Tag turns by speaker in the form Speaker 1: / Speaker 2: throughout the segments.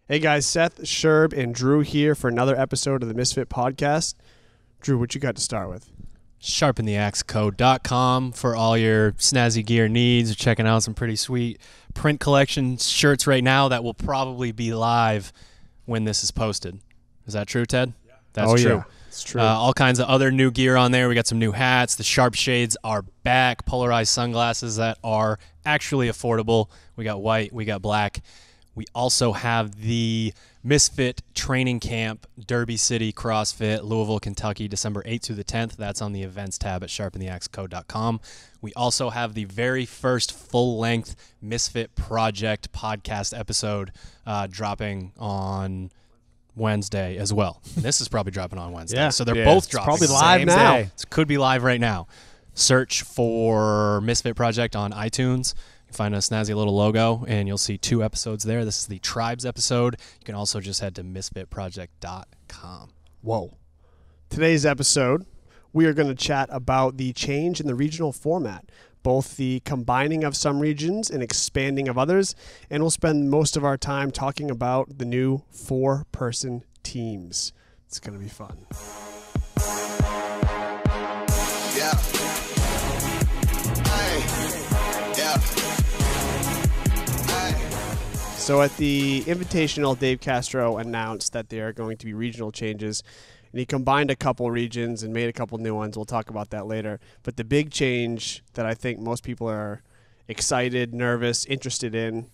Speaker 1: Hey guys, Seth, Sherb, and Drew here for another episode of the Misfit podcast. Drew, what you got to start with?
Speaker 2: sharpentheaxecode.com for all your snazzy gear needs. We're checking out some pretty sweet print collection shirts right now that will probably be live when this is posted. Is that true, Ted? Yeah. That's true.
Speaker 1: Yeah. It's true.
Speaker 2: All kinds of other new gear on there. We got some new hats. The Sharp Shades are back. Polarized sunglasses that are actually affordable. We got white. We got black. We also have the Misfit Training Camp, Derby City CrossFit, Louisville, Kentucky, December 8th through the 10th. That's on the events tab at sharpentheaxecode.com. We also have the very first full-length Misfit Project podcast episode dropping on Wednesday as well. And this is probably dropping on Wednesday.
Speaker 1: Yeah.
Speaker 2: So they're both dropping.
Speaker 1: Probably live now.
Speaker 2: It could be live right now. Search for Misfit Project on iTunes. You find a snazzy little logo, and you'll see 2 episodes there. This is the Tribes episode. You can also just head to misfitproject.com.
Speaker 1: Whoa. Today's episode, we are going to chat about the change in the regional format, both the combining of some regions and expanding of others, and we'll spend most of our time talking about the new 4-person teams. It's going to be fun. Yeah. Yeah. So at the Invitational, Dave Castro announced that there are going to be regional changes, and he combined a couple regions and made a couple new ones. We'll talk about that later. But the big change that I think most people are excited, nervous, interested in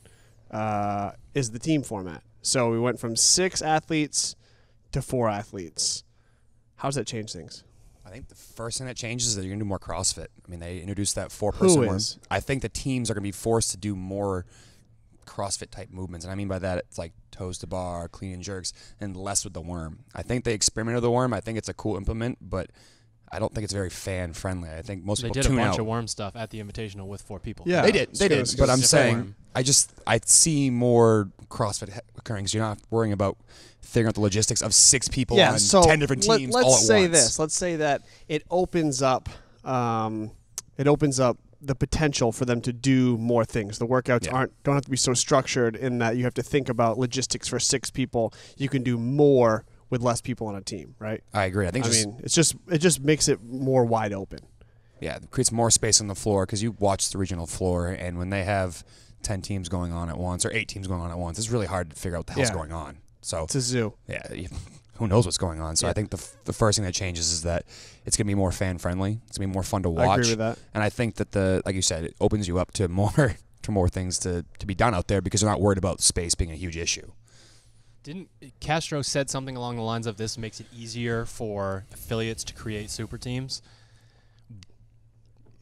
Speaker 1: is the team format. So we went from 6 athletes to 4 athletes. How does that change things?
Speaker 3: I think the first thing that changes is that you're going to do more CrossFit. I mean, they introduced that 4-person one. I think the teams are going to be forced to do more CrossFit-type movements. And I mean by that, it's like toes to bar, clean and jerks, and less with the worm. I think they experimented with the worm. I think it's a cool implement, but I don't think it's very fan-friendly. I think most people tune out.
Speaker 2: They did a bunch of worm stuff at the Invitational with 4 people.
Speaker 1: Yeah,
Speaker 3: they did. But I'm saying, I see more CrossFit occurring because you're not worrying about figuring out the logistics of 6 people on 10 different teams all at once.
Speaker 1: Let's say this. Let's say that it opens up the potential for them to do more things. The workouts don't have to be so structured in that you have to think about logistics for 6 people. You can do more with less people on a team, right?
Speaker 3: I agree.
Speaker 1: it just makes it more wide open.
Speaker 3: Yeah, it creates more space on the floor because you watch the regional floor, and when they have 10 teams going on at once or 8 teams going on at once, it's really hard to figure out what the hell's going on. So
Speaker 1: it's a zoo.
Speaker 3: Yeah, who knows what's going on? So I think the first thing that changes is that it's going to be more fan friendly. It's going to be more fun to watch.
Speaker 1: I agree with that.
Speaker 3: And I think that like you said, it opens you up to more things to be done out there because you're not worried about space being a huge issue.
Speaker 2: Didn't Castro said something along the lines of this makes it easier for affiliates to create super teams?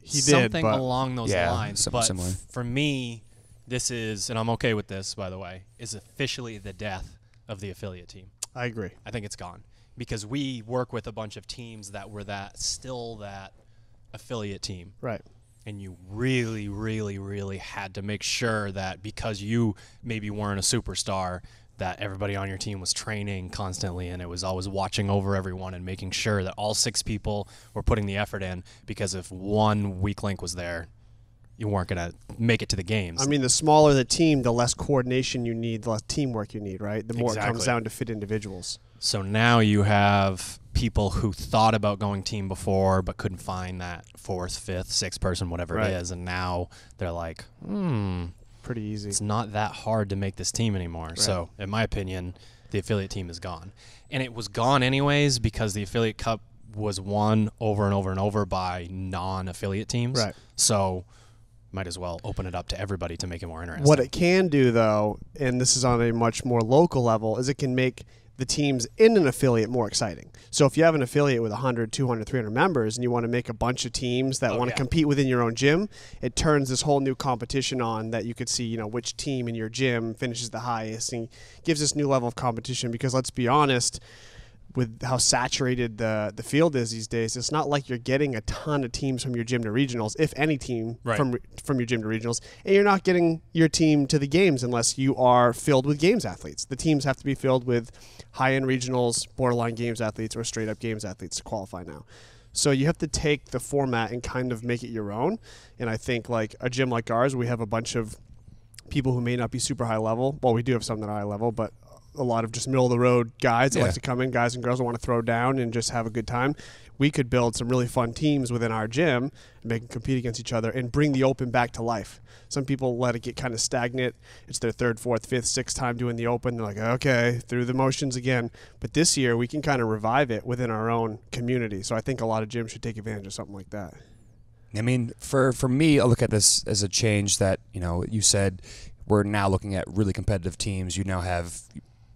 Speaker 1: He did
Speaker 2: something along those lines.
Speaker 3: But similar.
Speaker 2: For me, this is, and I'm okay with this, by the way, is officially the death of the affiliate team.
Speaker 1: I agree.
Speaker 2: I think it's gone because we work with a bunch of teams that were still that affiliate team.
Speaker 1: Right.
Speaker 2: And you really, really, really had to make sure that because you maybe weren't a superstar, that everybody on your team was training constantly and it was always watching over everyone and making sure that all 6 people were putting the effort in, because if one weak link was there, you weren't going to make it to the games.
Speaker 1: I mean, the smaller the team, the less coordination you need, the less teamwork you need, right? The more it comes down to fit individuals.
Speaker 2: So now you have people who thought about going team before but couldn't find that 4th, 5th, 6th person, whatever it is, and now they're like,
Speaker 1: pretty easy.
Speaker 2: It's not that hard to make this team anymore. Right. So, in my opinion, the affiliate team is gone. And it was gone anyways because the affiliate cup was won over and over and over by non-affiliate teams.
Speaker 1: Right.
Speaker 2: So might as well open it up to everybody to make it more interesting.
Speaker 1: What it can do, though, and this is on a much more local level, is it can make the teams in an affiliate more exciting. So if you have an affiliate with 100, 200, 300 members and you want to make a bunch of teams that want to compete within your own gym, it turns this whole new competition on that you could see, which team in your gym finishes the highest, and gives this new level of competition because let's be honest, with how saturated the field is these days, it's not like you're getting a ton of teams from your gym to regionals, if any team from your gym to regionals, and you're not getting your team to the games unless you are filled with games athletes. The teams have to be filled with high-end regionals, borderline games athletes, or straight-up games athletes to qualify now. So you have to take the format and kind of make it your own, and I think like a gym like ours, we have a bunch of people who may not be super high level. Well, we do have some that are high level, but a lot of just middle of the road guys that like to come in, guys and girls that want to throw down and just have a good time. We could build some really fun teams within our gym and make them compete against each other and bring the open back to life. Some people let it get kind of stagnant. It's their third, fourth, fifth, sixth time doing the open. They're like, okay, through the motions again. But this year we can kind of revive it within our own community. So I think a lot of gyms should take advantage of something like that.
Speaker 3: I mean, for me, I look at this as a change that, you said we're now looking at really competitive teams. You now have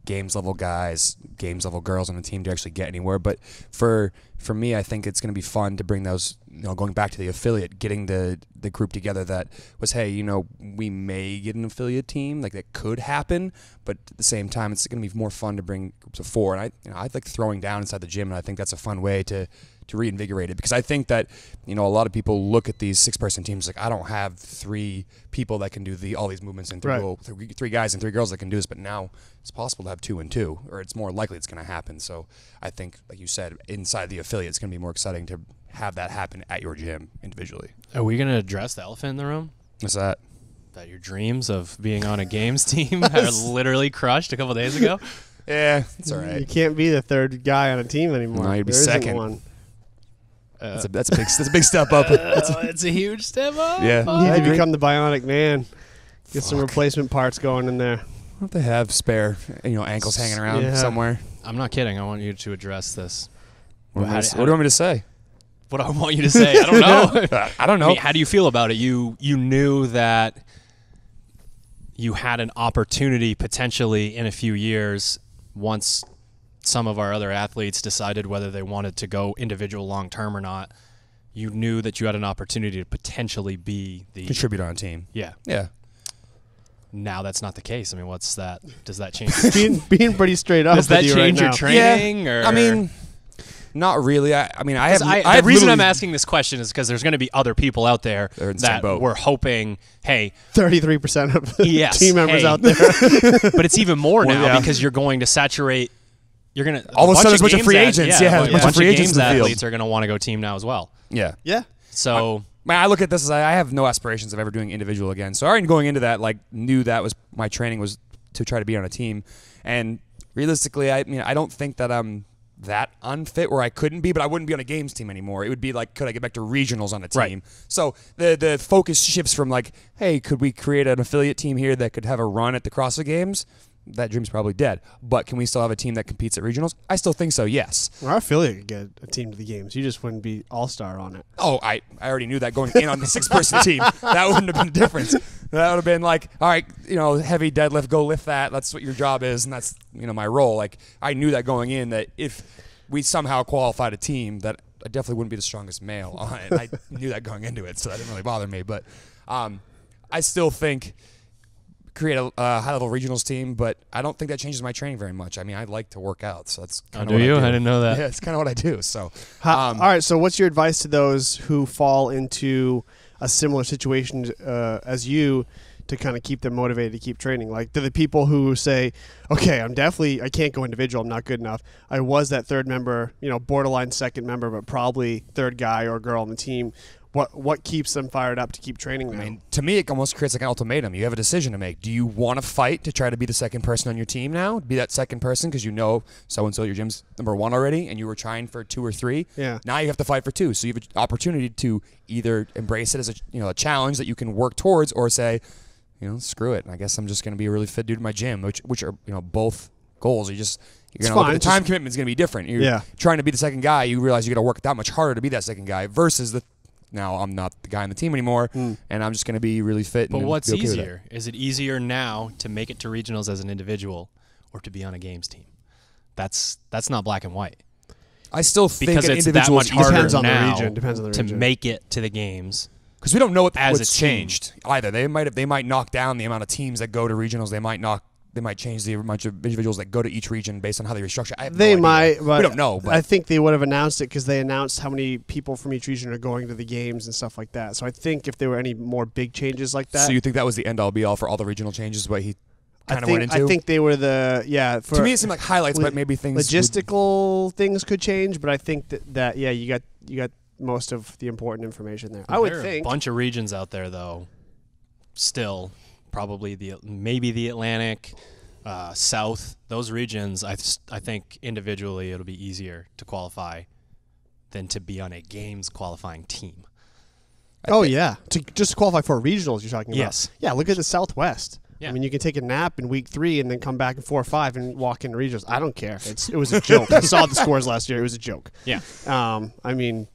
Speaker 3: games level guys, games level girls on the team to actually get anywhere. But for me, I think it's going to be fun to bring those, going back to the affiliate, getting the group together that was, hey, we may get an affiliate team, like that could happen, but at the same time, it's going to be more fun to bring groups of 4. And I like throwing down inside the gym, and I think that's a fun way to reinvigorate it, because I think that a lot of people look at these 6-person teams like, I don't have 3 people that can do all these movements and 3 guys and 3 girls that can do this, but now it's possible to have 2 and 2, or it's more likely it's going to happen. So I think, like you said, inside the affiliate, it's going to be more exciting to have that happen at your gym individually.
Speaker 2: Are we going to address the elephant in the room?
Speaker 3: What's that?
Speaker 2: That your dreams of being on a games team are literally crushed a couple days ago?
Speaker 3: Yeah, it's all right.
Speaker 1: You can't be the third guy on a team anymore.
Speaker 3: No, you'd be
Speaker 1: there
Speaker 3: second.
Speaker 1: isn't one.
Speaker 3: That's a big step up.
Speaker 2: It's a huge step up.
Speaker 3: Yeah.
Speaker 1: You need to become the bionic man. Get some replacement parts going in there.
Speaker 3: What if they have spare, ankles hanging around somewhere?
Speaker 2: I'm not kidding. I want you to address this.
Speaker 3: What do you want me to say?
Speaker 2: What I want you to say? I don't know.
Speaker 3: I don't know.
Speaker 2: I mean, how do you feel about it? You knew that you had an opportunity potentially in a few years once some of our other athletes decided whether they wanted to go individual long term or not. You knew that you had an opportunity to potentially be the
Speaker 3: contribute on a team.
Speaker 2: Yeah.
Speaker 3: Yeah.
Speaker 2: Now that's not the case. I mean, what's that? Does that change?
Speaker 1: being pretty straight up.
Speaker 2: Does that
Speaker 1: with
Speaker 2: change
Speaker 1: you
Speaker 2: your
Speaker 1: right
Speaker 2: training?
Speaker 3: Yeah.
Speaker 2: Or?
Speaker 3: I mean, not really. I mean, I have.
Speaker 2: The reason I'm asking this question is because there's going to be other people out there that we're hoping, hey,
Speaker 1: 33% of team members out there.
Speaker 2: But it's even more now because you're going to saturate. You're going to
Speaker 3: all of a sudden there's a bunch of free agents.
Speaker 2: A
Speaker 3: bunch of free agents in the field.
Speaker 2: Athletes are going to want to go team now as well.
Speaker 3: Yeah.
Speaker 1: Yeah.
Speaker 2: So.
Speaker 3: I look at this as I have no aspirations of ever doing individual again. So I already going into that, knew that was my training was to try to be on a team. And realistically, I don't think that I'm that unfit where I couldn't be, but I wouldn't be on a games team anymore. It would be could I get back to regionals on a team?
Speaker 2: Right.
Speaker 3: So the focus shifts from hey, could we create an affiliate team here that could have a run at the CrossFit Games? That dream's probably dead. But can we still have a team that competes at regionals? I still think so, yes.
Speaker 1: Well, our affiliate could get a team to the games. You just wouldn't be all-star on it.
Speaker 3: Oh, I already knew that going in on the 6-person team. That wouldn't have been the difference. That would have been all right, heavy deadlift, go lift that. That's what your job is, and that's, my role. I knew that going in, that if we somehow qualified a team, that I definitely wouldn't be the strongest male on it. I knew that going into it, so that didn't really bother me. But I still think create a high-level regionals team, but I don't think that changes my training very much. I mean, I like to work out, so that's kind of what I do.
Speaker 2: I didn't know that.
Speaker 3: Yeah, it's kind of what I do. So,
Speaker 1: all right, so what's your advice to those who fall into a similar situation as you to kind of keep them motivated to keep training? To the people who say, okay, I can't go individual, I'm not good enough. I was that third member, borderline second member, but probably third guy or girl on the team. What keeps them fired up to keep training now?
Speaker 3: I mean, to me, it almost creates an ultimatum. You have a decision to make. Do you want to fight to try to be the second person on your team now? Be that second person because so-and-so your gym's number 1 already and you were trying for 2 or 3.
Speaker 1: Yeah.
Speaker 3: Now you have to fight for 2. So you have an opportunity to either embrace it as a challenge that you can work towards, or say, screw it. I guess I'm just going to be a really fit dude in my gym, which are both goals. You're going to look at the time commitment is going to be different. You're trying to be the second guy. You realize you got to work that much harder to be that second guy versus now I'm not the guy on the team anymore, and I'm just going to be really fit.
Speaker 2: But what's
Speaker 3: be okay
Speaker 2: easier? Is it easier now to make it to regionals as an individual, or to be on a games team? That's not black and white.
Speaker 3: I still think
Speaker 2: because
Speaker 3: an
Speaker 2: it's that much harder
Speaker 1: depends on
Speaker 2: now
Speaker 1: the region. Depends on the region.
Speaker 2: to make it to the games.
Speaker 3: Because we don't know what's
Speaker 2: changed
Speaker 3: either. They might knock down the amount of teams that go to regionals. They might change the amount of individuals that go to each region based on how they restructure.
Speaker 1: They might, but
Speaker 3: we don't know. But
Speaker 1: I think they would have announced it because they announced how many people from each region are going to the games and stuff like that. So I think if there were any more big changes like that.
Speaker 3: So you think that was the end-all be-all for all the regional changes? What he kind of went into?
Speaker 1: I think they were to
Speaker 3: me, it seemed like highlights, but maybe things
Speaker 1: logistical things could change. But I think that you got most of the important information there. I would think
Speaker 2: there are a bunch of regions out there though. Still, probably maybe the Atlantic. South, those regions, I think individually it'll be easier to qualify than to be on a games qualifying team.
Speaker 1: Yeah, to just qualify for regionals you're talking about.
Speaker 2: Yes.
Speaker 1: Yeah, look at the Southwest.
Speaker 2: Yeah.
Speaker 1: I mean, you can take a nap in week 3 and then come back in 4 or 5 and walk into regionals. I don't care. It was a joke. I saw the scores last year. It was a joke.
Speaker 2: Yeah.
Speaker 1: I mean,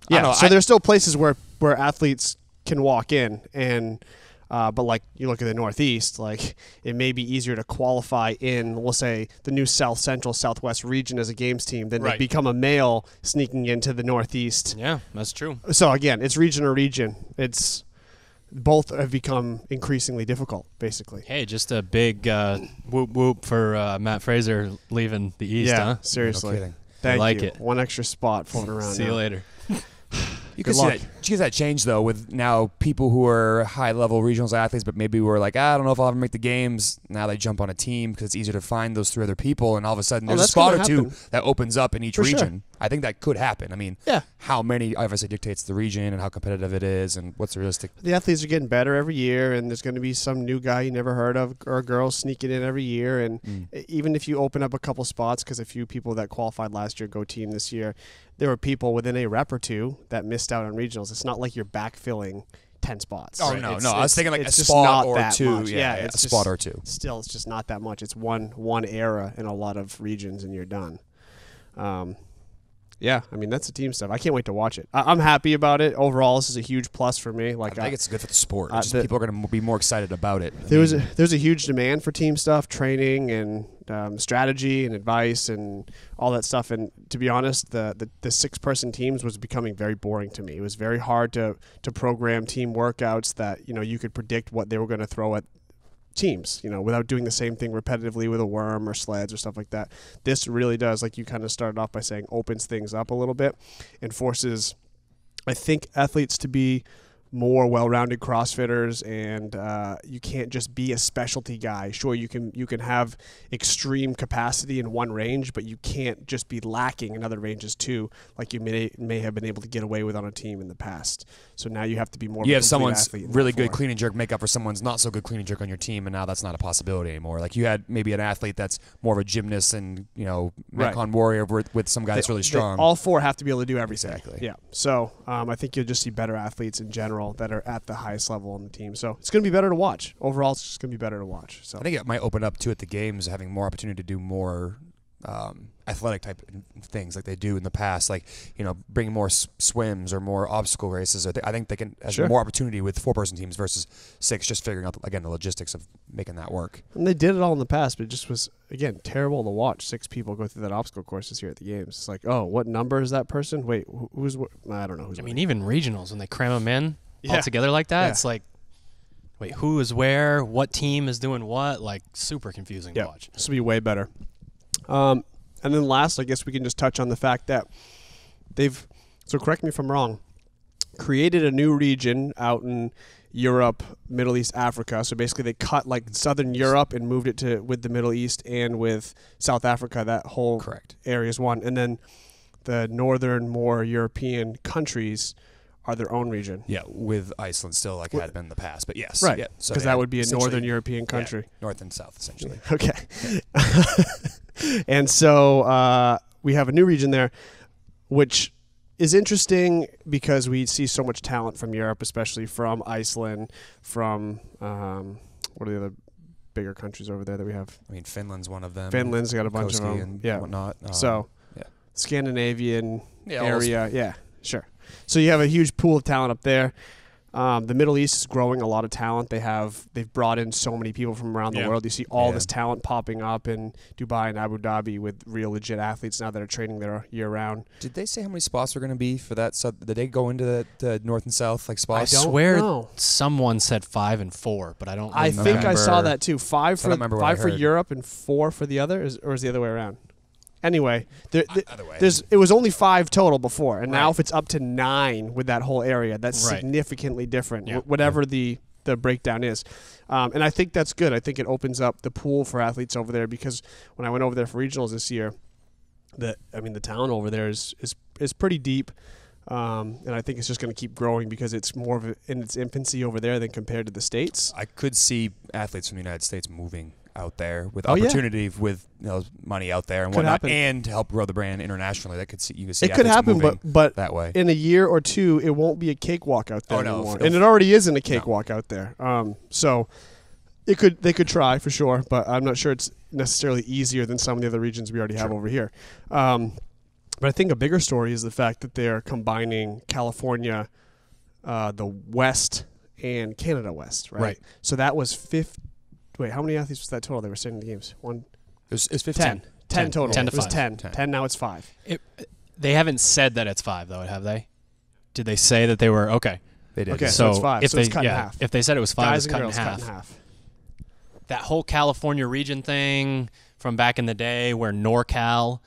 Speaker 1: yeah. So there's still places where athletes can walk in, and but like you look at the Northeast, like it may be easier to qualify in, we'll say, the new South Central Southwest region as a games team than to become a male sneaking into the Northeast.
Speaker 2: Yeah, that's true.
Speaker 1: So again, it's region or region. It's both have become increasingly difficult, basically.
Speaker 2: Hey, just a big whoop whoop for Matt Fraser leaving the East, huh?
Speaker 1: Seriously.
Speaker 3: No kidding.
Speaker 1: Thank you.
Speaker 2: it.
Speaker 1: One extra spot floating around.
Speaker 2: See you later.
Speaker 3: You can see that change, though, with now people who are high-level regionals athletes, but maybe were like, I don't know if I'll ever make the games. Now they jump on a team because it's easier to find those 3 other people, and all of a sudden there's a spot or 2 that opens up in each region.
Speaker 1: Sure.
Speaker 3: I think that could happen. I mean, how many obviously dictates the region and how competitive it is and what's realistic.
Speaker 1: The athletes are getting better every year, and there's going to be some new guy you never heard of or girl sneaking in every year. And even if you open up a couple spots, because a few people that qualified last year go team this year, there were people within a rep or 2 that missed out on regionals. It's not like you're backfilling 10 spots.
Speaker 3: Oh,
Speaker 1: right?
Speaker 3: no. I was thinking like a
Speaker 1: it's just
Speaker 3: spot
Speaker 1: not
Speaker 3: or
Speaker 1: that
Speaker 3: 2.
Speaker 1: much.
Speaker 3: Yeah,
Speaker 1: it's
Speaker 3: a spot or 2.
Speaker 1: Still, it's just not that much. It's one era in a lot of regions, and you're done. Yeah, I mean, that's the team stuff. I can't wait to watch it. I'm happy about it. Overall, this is a huge plus for me. Like,
Speaker 3: I think it's good for the sport. People are going to be more excited about it.
Speaker 1: There's a huge demand for team stuff, training and strategy and advice and all that stuff. And to be honest, the 6-person teams was becoming very boring to me. It was very hard to program team workouts that you could predict what they were going to throw at teams, without doing the same thing repetitively with a worm or sleds or stuff like that. This really does, like you kind of started off by saying, opens things up a little bit and forces, I think, athletes to be more well-rounded CrossFitters, and you can't just be a specialty guy. Sure, you can have extreme capacity in one range, but you can't just be lacking in other ranges too, like you may have been able to get away with on a team in the past. So now you have to be more.
Speaker 3: You have someone's really good clean and jerk make up for someone's not so good clean and jerk on your team, and now that's not a possibility anymore. Like you had maybe an athlete that's more of a gymnast and Metcon warrior with some guy that's really strong.
Speaker 1: All 4 have to be able to do everything.
Speaker 3: Exactly.
Speaker 1: Yeah. So I think you'll just see better athletes in general that are at the highest level on the team. So it's going to be better to watch. Overall, it's just going to be better to watch. So
Speaker 3: I think it might open up too at the games, having more opportunity to do more athletic type things like they do in the past, like bringing more swims or more obstacle races. I think they can have more opportunity with 4-person teams versus 6, just figuring out again the logistics of making that work.
Speaker 1: And they did it all in the past, but it just was again terrible to watch 6 people go through that obstacle courses here at the games. It's like, oh, what number is that person? Wait, who's what? I don't know who's.
Speaker 2: I mean, even regionals when they cram them in all together like that, it's like, wait, who is where? What team is doing what? Like super confusing to watch.
Speaker 1: This will be way better. And then last, I guess we can just touch on the fact that they've, so correct me if I'm wrong, created a new region out in Europe, Middle East, Africa. So basically they cut like Southern Europe and moved it to with the Middle East and with South Africa. That whole area is one. And then the northern, more European countries are their own region.
Speaker 3: Yeah, with Iceland still like it had been in the past, but yes.
Speaker 1: Right,
Speaker 3: because
Speaker 1: so that would be a northern European country.
Speaker 3: Yeah, north and south, essentially.
Speaker 1: Okay. And so we have a new region there, which is interesting because we see so much talent from Europe, especially from Iceland, from what are the other bigger countries over there that we have?
Speaker 3: I mean, Finland's one of them.
Speaker 1: Finland's got a bunch of them.
Speaker 3: And whatnot.
Speaker 1: Scandinavian area. Yeah, sure. So you have a huge pool of talent up there. The Middle East is growing a lot of talent. They've brought in so many people from around the world. You see all this talent popping up in Dubai and Abu Dhabi with real legit athletes now that are training there year round.
Speaker 3: Did they say how many spots were going to be for that? So did they go into the north and south like spots?
Speaker 2: I swear someone said 5 and 4, but I don't remember.
Speaker 1: I think I saw that too. 5 for Europe and 4 for the other, or is the other way around? Anyway, it was only 5 total before, and now if it's up to 9 with that whole area, that's significantly different, whatever the breakdown is. And I think that's good. I think it opens up the pool for athletes over there, because when I went over there for regionals this year, the talent over there is pretty deep. And I think it's just going to keep growing because it's more in its infancy over there than compared to the States.
Speaker 3: I could see athletes from the United States moving out there with
Speaker 1: Oh, yeah.
Speaker 3: opportunity, with money out there and
Speaker 1: Could
Speaker 3: whatnot,
Speaker 1: happen.
Speaker 3: and to help grow the brand internationally. That you could see
Speaker 1: It could
Speaker 3: athletes
Speaker 1: happen,
Speaker 3: moving
Speaker 1: but
Speaker 3: that way.
Speaker 1: in a year or two, it won't be a cakewalk out there
Speaker 3: Oh, no.
Speaker 1: anymore, and it already isn't a cakewalk out there. So they could try for sure, but I'm not sure it's necessarily easier than some of the other regions we already have over here. But I think a bigger story is the fact that they're combining California, the West, and Canada West, right? So that was Wait, how many athletes was that total? They were saying in the games.
Speaker 3: It's 15.
Speaker 1: 10 total.
Speaker 2: 10 to
Speaker 1: it was
Speaker 2: 5.
Speaker 1: 10. 10. Now it's 5.
Speaker 2: They haven't said that it's 5 though, have they? Did they say that they were okay?
Speaker 3: They did.
Speaker 1: Okay,
Speaker 3: yeah.
Speaker 1: so it's 5.
Speaker 2: If
Speaker 1: So
Speaker 2: they,
Speaker 1: it's cut in half.
Speaker 2: If they said it was 5,
Speaker 1: Guys
Speaker 2: it's
Speaker 1: and
Speaker 2: cut in
Speaker 1: girls
Speaker 2: half.
Speaker 1: cut in half.
Speaker 2: That whole California region thing from back in the day where NorCal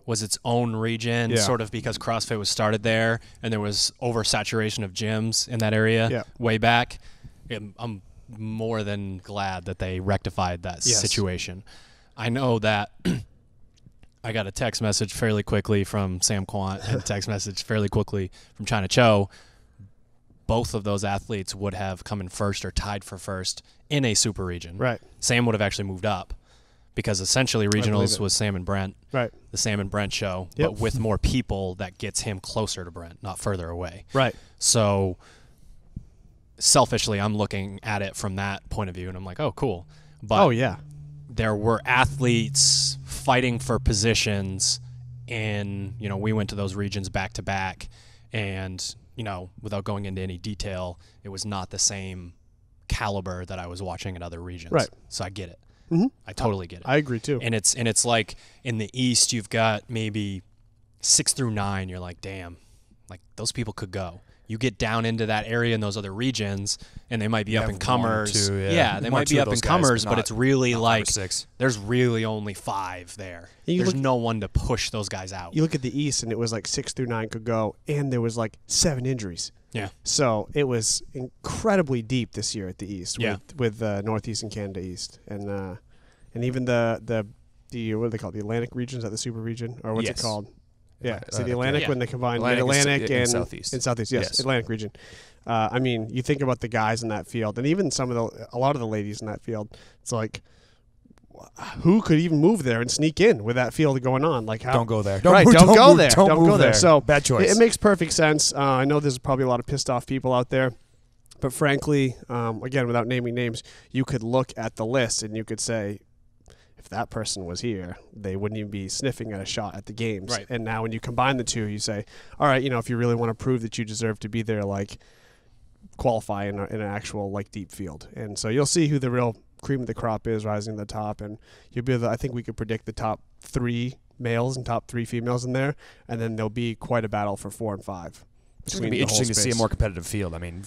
Speaker 2: was its own region, sort of because CrossFit was started there and there was oversaturation of gyms in that area way back. I'm more than glad that they rectified that situation. I know that I got a text message fairly quickly from Sam Quant and a text message fairly quickly from China Cho. Both of those athletes would have come in first or tied for first in a super region.
Speaker 1: Right.
Speaker 2: Sam would have actually moved up because essentially regionals was Sam and Brent.
Speaker 1: Right.
Speaker 2: The Sam and Brent show, but with more people that gets him closer to Brent, not further away.
Speaker 1: Right.
Speaker 2: So selfishly, I'm looking at it from that point of view, and I'm like, oh, cool. But there were athletes fighting for positions, and we went to those regions back to back, and without going into any detail, it was not the same caliber that I was watching in other regions.
Speaker 1: Right.
Speaker 2: So I get it.
Speaker 1: Mm-hmm.
Speaker 2: I totally get it.
Speaker 1: I agree too.
Speaker 2: And it's like in the East, you've got maybe 6 through 9. You're like, damn, like those people could go. You get down into that area in those other regions, and they might be up and comers. They might be up and comers, but it's really like there's really only 5 there. There's no one to push those guys out.
Speaker 1: You look at the East, and it was like 6 through 9 could go, and there was like 7 injuries.
Speaker 2: Yeah.
Speaker 1: So it was incredibly deep this year at the East with Northeast and Canada East, and even the what do they call it? The Atlantic region, is that the super region, or what's it called? Yeah, so the Atlantic when they combine Mid-Atlantic and
Speaker 3: Southeast.
Speaker 1: And Southeast, yes, Atlantic region. I mean, you think about the guys in that field, and even a lot of the ladies in that field. It's like, who could even move there and sneak in with that field going on? Like, how?
Speaker 3: Don't go there.
Speaker 1: Don't go there. Don't go there. So
Speaker 3: bad choice.
Speaker 1: It makes perfect sense. I know there's probably a lot of pissed off people out there, but frankly, again, without naming names, you could look at the list and you could say, if that person was here, they wouldn't even be sniffing at a shot at the games.
Speaker 2: Right.
Speaker 1: And now when you combine the two, you say, all right, if you really want to prove that you deserve to be there, like, qualify in an actual, like, deep field. And so you'll see who the real cream of the crop is rising to the top. And you'll be I think we could predict the top 3 males and top 3 females in there. And then there'll be quite a battle for 4 and 5.
Speaker 3: It's going to be interesting to see a more competitive field. I mean,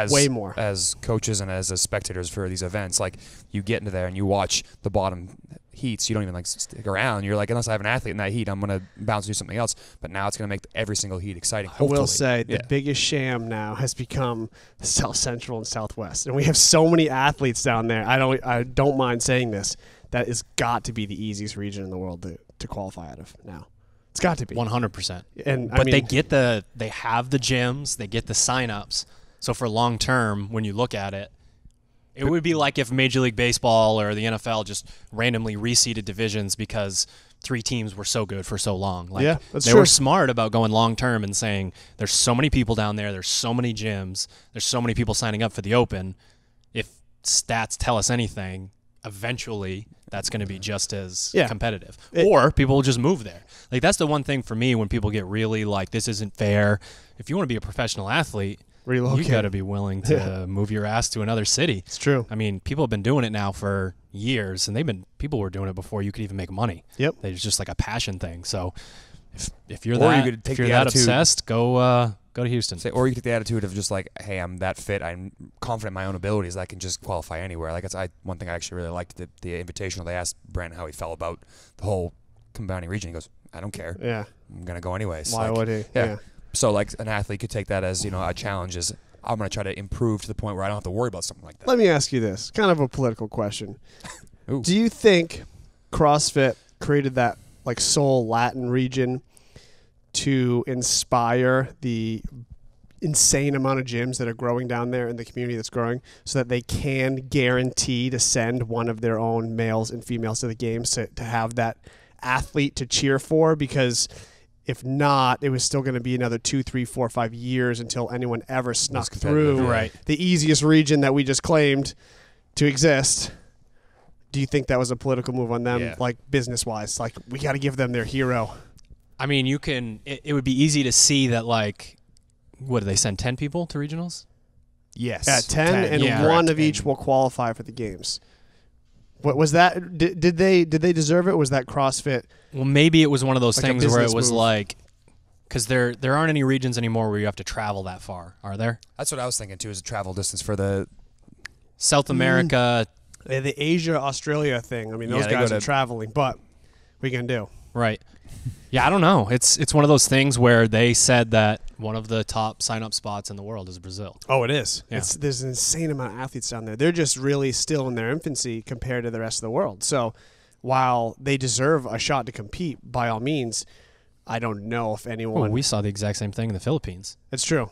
Speaker 1: way more
Speaker 3: as coaches and as spectators for these events, like you get into there and you watch the bottom heats, you don't even like stick around. You're like, unless I have an athlete in that heat, I'm going to bounce and do something else. But now it's going to make every single heat exciting. Hopefully.
Speaker 1: I will say the biggest sham now has become South Central and Southwest, and we have so many athletes down there. I don't mind saying this. That has got to be the easiest region in the world to qualify out of now. It's got to be
Speaker 2: 100%.
Speaker 1: But
Speaker 2: they have the gyms, they get the signups. So for long term, when you look at it, it would be like if Major League Baseball or the NFL just randomly reseeded divisions because 3 teams were so good for so long. Like,
Speaker 1: that's
Speaker 2: they
Speaker 1: true.
Speaker 2: were smart about going long term and saying there's so many people down there, there's so many gyms, there's so many people signing up for the Open. If stats tell us anything, eventually that's going to be just as competitive. Or people will just move there. Like, that's the one thing for me when people get really like, this isn't fair. If you want to be a professional athlete,
Speaker 1: relocate.
Speaker 2: You got to be willing to move your ass to another city.
Speaker 1: It's true.
Speaker 2: I mean, people have been doing it now for years, and people were doing it before you could even make money.
Speaker 1: Yep.
Speaker 2: It's just like a passion thing. So if you're that obsessed, go to Houston.
Speaker 3: Or you could take the attitude of just like, hey, I'm that fit, I'm confident in my own abilities, I can just qualify anywhere. Like, it's one thing I actually really liked, the invitational. They asked Brent how he felt about the whole combining region. He goes, I don't care.
Speaker 1: Yeah.
Speaker 3: I'm going to go anyways.
Speaker 1: Why would he?
Speaker 3: Yeah. So, like, an athlete could take that as, a challenge is I'm going to try to improve to the point where I don't have to worry about something like that.
Speaker 1: Let me ask you this, kind of a political question.
Speaker 3: Ooh.
Speaker 1: Do you think CrossFit created that, like, Seoul Latin region to inspire the insane amount of gyms that are growing down there in the community that's growing, so that they can guarantee to send one of their own males and females to the games to have that athlete to cheer for, because if not, it was still going to be another 2, 3, 4, 5 years until anyone ever snuck through the easiest region that we just claimed to exist. Do you think that was a political move on them, like business-wise? Like, we got to give them their hero.
Speaker 2: I mean, you can. It would be easy to see that, like, what, do they send 10 people to regionals?
Speaker 1: Yes. At 10 and one of each will qualify for the games. What was that? Did they deserve it? Or was that CrossFit?
Speaker 2: Well, maybe it was one of those
Speaker 1: like
Speaker 2: things where it was like, because there aren't any regions anymore where you have to travel that far, are there?
Speaker 3: That's what I was thinking too. Is a travel distance for the
Speaker 2: South America,
Speaker 1: the Asia Australia thing. I mean, those guys are traveling, but what are you gonna do?
Speaker 2: Right. Yeah, I don't know. It's one of those things where they said that one of the top sign-up spots in the world is Brazil.
Speaker 1: Oh, it is.
Speaker 2: Yeah.
Speaker 1: There's an insane amount of athletes down there. They're just really still in their infancy compared to the rest of the world. So while they deserve a shot to compete, by all means, I don't know if anyone...
Speaker 2: Well, we saw the exact same thing in the Philippines.
Speaker 1: It's true.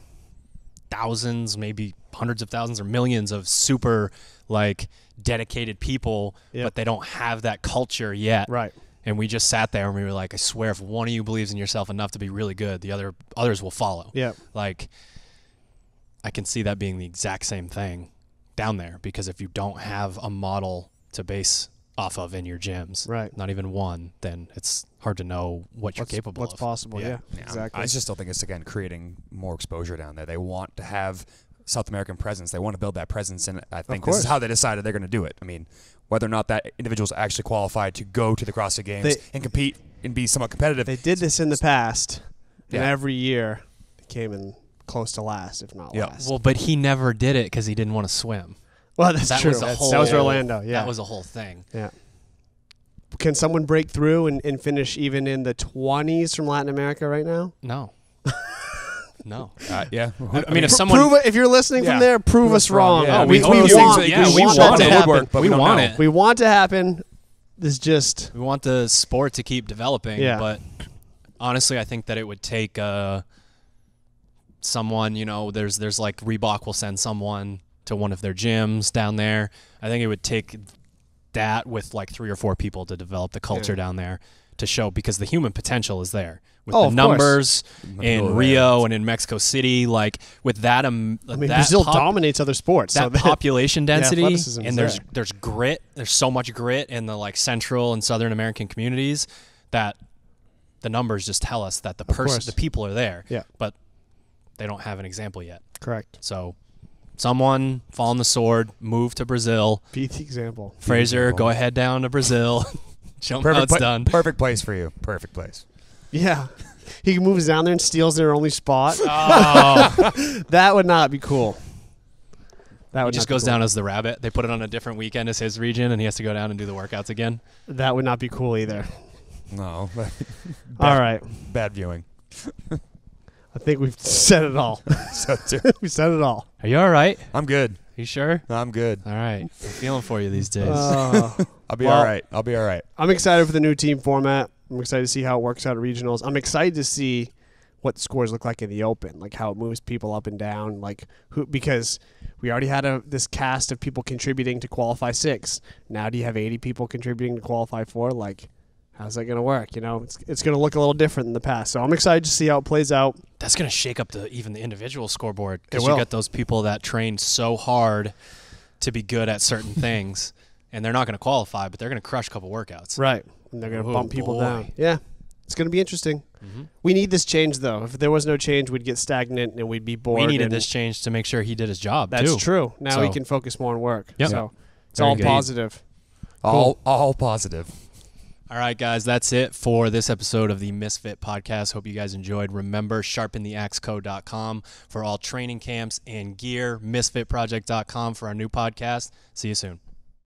Speaker 2: Thousands, maybe hundreds of thousands or millions of super, like, dedicated people, but they don't have that culture yet.
Speaker 1: Right.
Speaker 2: And we just sat there and we were like, I swear, if one of you believes in yourself enough to be really good, the others will follow.
Speaker 1: Yeah.
Speaker 2: Like, I can see that being the exact same thing down there, because if you don't have a model to base off of in your gyms,
Speaker 1: right,
Speaker 2: not even one, then it's hard to know what you're capable of.
Speaker 1: What's possible, yeah, exactly.
Speaker 3: I just still think it's, again, creating more exposure down there. They want to have South American presence. They want to build that presence, and I think this is how they decided they're going to do it. I mean, whether or not that individual's actually qualified to go to the CrossFit Games and compete and be somewhat competitive.
Speaker 1: They did this in the past, and every year they came in close to last, if not last.
Speaker 2: Well, but he never did it because he didn't want to swim.
Speaker 1: Well, that's true. That was Orlando,
Speaker 2: That was a whole thing.
Speaker 1: Yeah. Can someone break through and finish even in the 20s from Latin America right now?
Speaker 2: No. No.
Speaker 3: Yeah.
Speaker 2: I mean, if someone...
Speaker 1: if you're listening from there, prove us wrong.
Speaker 2: Yeah.
Speaker 1: We want that to happen.
Speaker 2: We want it.
Speaker 1: We want to happen. This just...
Speaker 2: We want the sport to keep developing, but honestly, I think that it would take someone, there's like Reebok will send someone to one of their gyms down there. I think it would take that with like 3 or 4 people to develop the culture down there to show, because the human potential is there with the numbers in Rio and in Mexico City. Like with that,
Speaker 1: Brazil dominates other sports.
Speaker 2: That population density, and
Speaker 1: there's
Speaker 2: grit. There's so much grit in the like Central and Southern American communities that the numbers just tell us that the people are there.
Speaker 1: Yeah,
Speaker 2: but they don't have an example yet.
Speaker 1: Correct.
Speaker 2: So someone fall on the sword, move to Brazil.
Speaker 1: Be the example.
Speaker 2: Fraser, go ahead down to Brazil. Show them how it's done.
Speaker 3: Perfect place for you. Perfect place.
Speaker 1: Yeah. He moves down there and steals their only spot.
Speaker 2: Oh.
Speaker 1: That would not be cool.
Speaker 2: He just goes down as the rabbit. They put it on a different weekend as his region, and he has to go down and do the workouts again.
Speaker 1: That would not be cool either.
Speaker 3: No.
Speaker 1: All right.
Speaker 3: Bad viewing.
Speaker 1: I think we've said it all. We said it all.
Speaker 2: Are you all right?
Speaker 3: I'm good.
Speaker 2: You sure?
Speaker 3: I'm good.
Speaker 2: All right. I'm feeling for you these days.
Speaker 3: I'll be all right. I'll be all right.
Speaker 1: I'm excited for the new team format. I'm excited to see how it works out at regionals. I'm excited to see what the scores look like in the open, like how it moves people up and down, like because we already had this cast of people contributing to qualify 6. Now do you have 80 people contributing to qualify 4? Like, how's that going to work? It's going to look a little different than the past. So I'm excited to see how it plays out.
Speaker 2: That's going to shake up even the individual scoreboard, because you got those people that trained so hard to be good at certain things, and they're not going to qualify, but they're going to crush a couple workouts.
Speaker 1: Right. And they're going to bump people down. Yeah. It's going to be interesting. Mm-hmm. We need this change, though. If there was no change, we'd get stagnant and we'd be bored.
Speaker 2: We needed this change to make sure he did his job,
Speaker 1: That's true. Now he can focus more on work.
Speaker 2: Yep.
Speaker 1: So it's all positive.
Speaker 3: All positive.
Speaker 2: All right, guys, that's it for this episode of the Misfit podcast. Hope you guys enjoyed. Remember, sharpentheaxeco.com for all training camps and gear, misfitproject.com for our new podcast. See you soon.